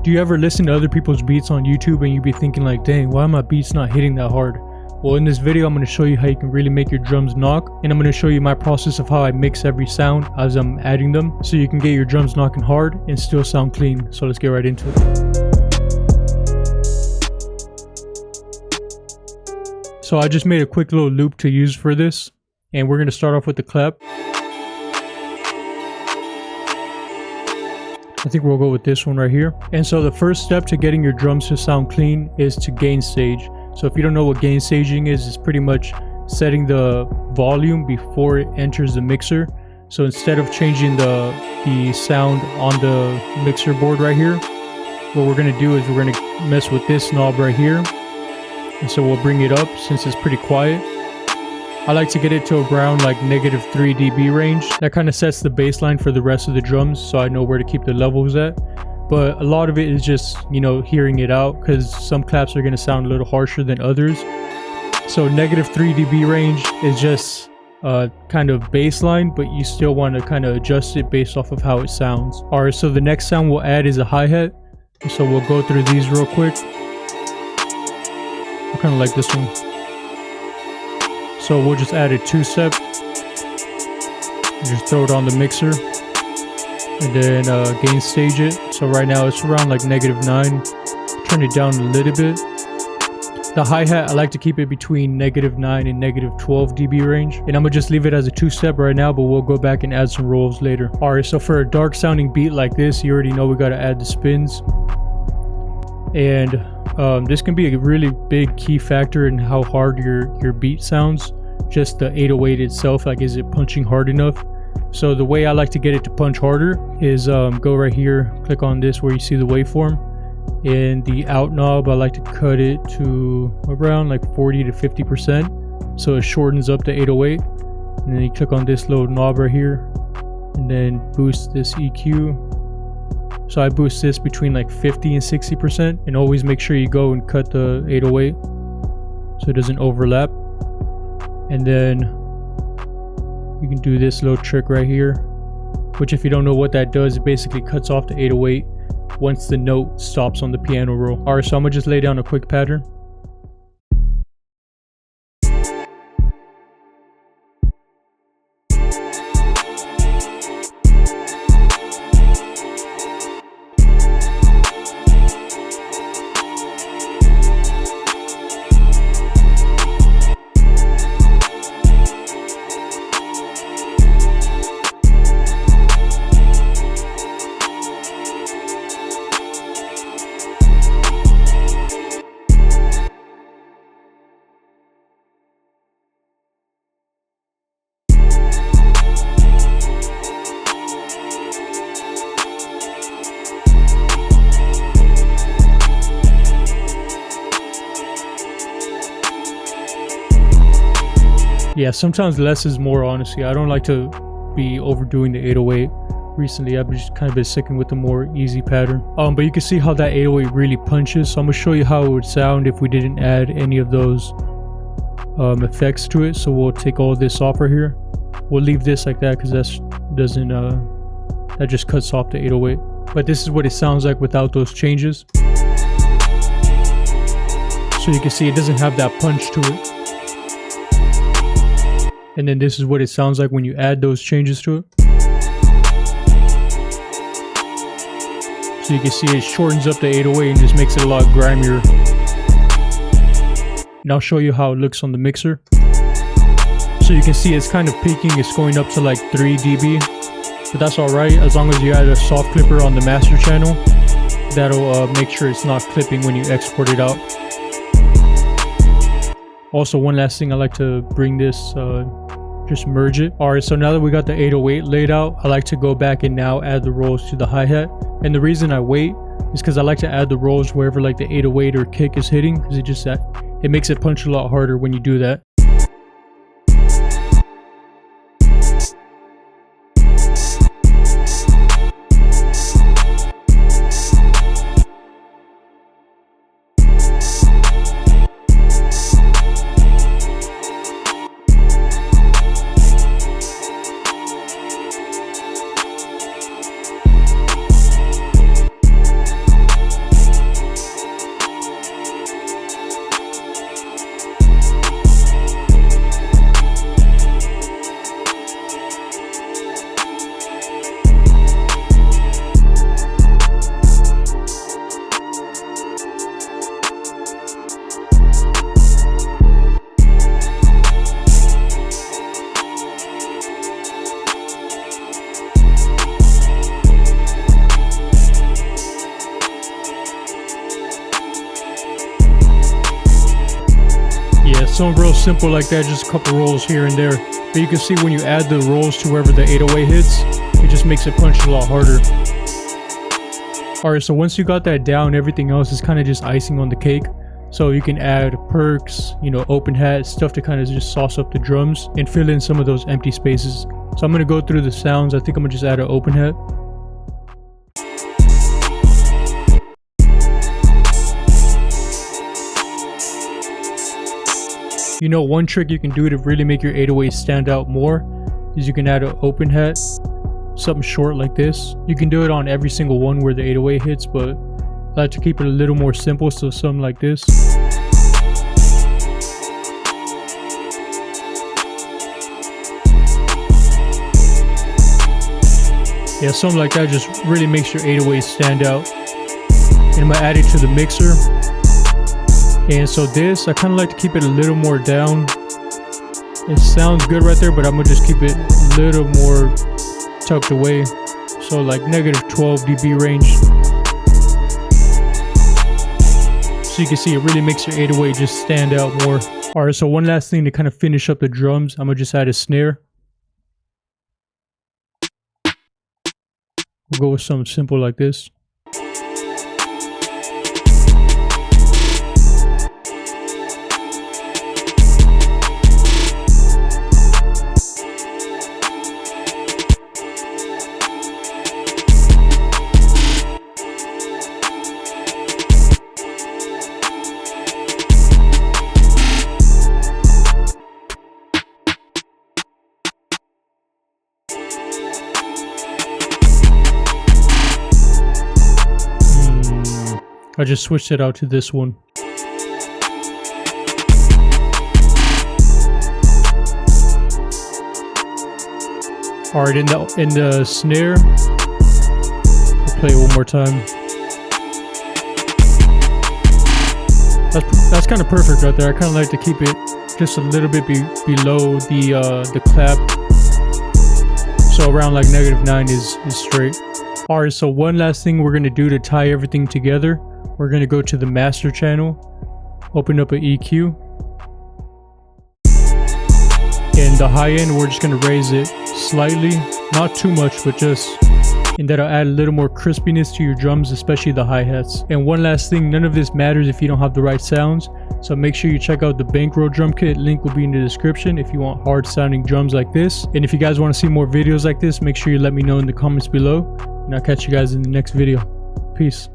Do you ever listen to other people's beats on YouTube and you be thinking like, dang, why are my beats not hitting that hard? Well, in this video, I'm going to show you how you can really make your drums knock, and I'm going to show you my process of how I mix every sound as I'm adding them, so you can get your drums knocking hard and still sound clean. So let's get right into it. So I just made a quick little loop to use for this, and we're going to start off with the clap. I think we'll go with this one right here. And so the first step to getting your drums to sound clean is to gain stage. So if you don't know what gain staging is, it's pretty much setting the volume before it enters the mixer. So instead of changing the sound on the mixer board right here, what we're going to do is we're going to mess with this knob right here. And so we'll bring it up since it's pretty quiet. I like to get it to around like -3 dB range. That kind of sets the baseline for the rest of the drums, so I know where to keep the levels at. But a lot of it is just, you know, hearing it out, because some claps are going to sound a little harsher than others. So -3 dB range is just kind of baseline, but you still want to kind of adjust it based off of how it sounds. Alright, so the next sound we'll add is a hi-hat. So we'll go through these real quick. I kind of like this one. So we'll just add a 2-step. Just throw it on the mixer. And then gain stage it. So right now it's around like -9. Turn it down a little bit. The hi-hat, I like to keep it between -9 and -12 dB range. And I'm gonna just leave it as a 2-step right now, but we'll go back and add some rolls later. Alright, so for a dark sounding beat like this, you already know we gotta add the spins. And this can be a really big key factor in how hard your beat sounds. Just the 808 itself, like, is it punching hard enough? So the way I like to get it to punch harder is go right here, click on this where you see the waveform, and the out knob, I like to cut it to around like 40 to 50%, so it shortens up the 808. And then you click on this little knob right here, and then boost this EQ. So I boost this between like 50 and 60%, and always make sure you go and cut the 808 so it doesn't overlap. And then you can do this little trick right here, which if you don't know what that does, it basically cuts off the 808 once the note stops on the piano roll. Alright, so I'm gonna just lay down a quick pattern. Yeah, sometimes less is more, honestly. I don't like to be overdoing the 808. Recently, I've just kind of been sticking with the more easy pattern. But you can see how that 808 really punches. So I'm gonna show you how it would sound if we didn't add any of those effects to it. So we'll take all this off right here. We'll leave this like that because that just cuts off the 808. But this is what it sounds like without those changes. So you can see it doesn't have that punch to it. And then this is what it sounds like when you add those changes to it. So you can see it shortens up the 808 and just makes it a lot grimier. And I'll show you how it looks on the mixer. So you can see it's kind of peaking, it's going up to like 3 dB. But that's alright, as long as you add a soft clipper on the master channel. That'll make sure it's not clipping when you export it out. Also, one last thing, I like to bring this, just merge it. Alright, so now that we got the 808 laid out, I like to go back and now add the rolls to the hi-hat. And the reason I wait is because I like to add the rolls wherever like the 808 or kick is hitting, because it makes it punch a lot harder when you do that. Something real simple like that, just a couple rolls here and there. But you can see when you add the rolls to wherever the 808 hits, it just makes it punch a lot harder. Alright, so once you got that down, everything else is kind of just icing on the cake. So you can add perks, you know, open hat, stuff to kind of just sauce up the drums and fill in some of those empty spaces. So I'm going to go through the sounds. I think I'm going to just add an open hat. You know, one trick you can do to really make your 808 stand out more is you can add an open hat, something short like this. You can do it on every single one where the 808 hits, but I like to keep it a little more simple, so something like this. Yeah, something like that just really makes your 808 stand out. And I'm gonna add it to the mixer. And so this, I kind of like to keep it a little more down. It sounds good right there, but I'm gonna just keep it a little more tucked away. So like -12 dB range. So you can see it really makes your 808 just stand out more. Alright, so one last thing to kind of finish up the drums, I'm gonna just add a snare. We'll go with something simple like this. I just switched it out to this one. Alright, in the snare, I'll play it one more time. That's kind of perfect right there. I kind of like to keep it just a little bit below the clap. So around like -9 is straight. Alright, so one last thing we're gonna do to tie everything together. We're going to go to the master channel, open up an EQ, and the high end we're just going to raise it slightly, not too much, but just, and that'll add a little more crispiness to your drums, especially the hi-hats. And one last thing, none of this matters if you don't have the right sounds, so make sure you check out the Bankroll drum kit. Link will be in the description if you want hard sounding drums like this. And if you guys want to see more videos like this, make sure you let me know in the comments below, and I'll catch you guys in the next video. Peace.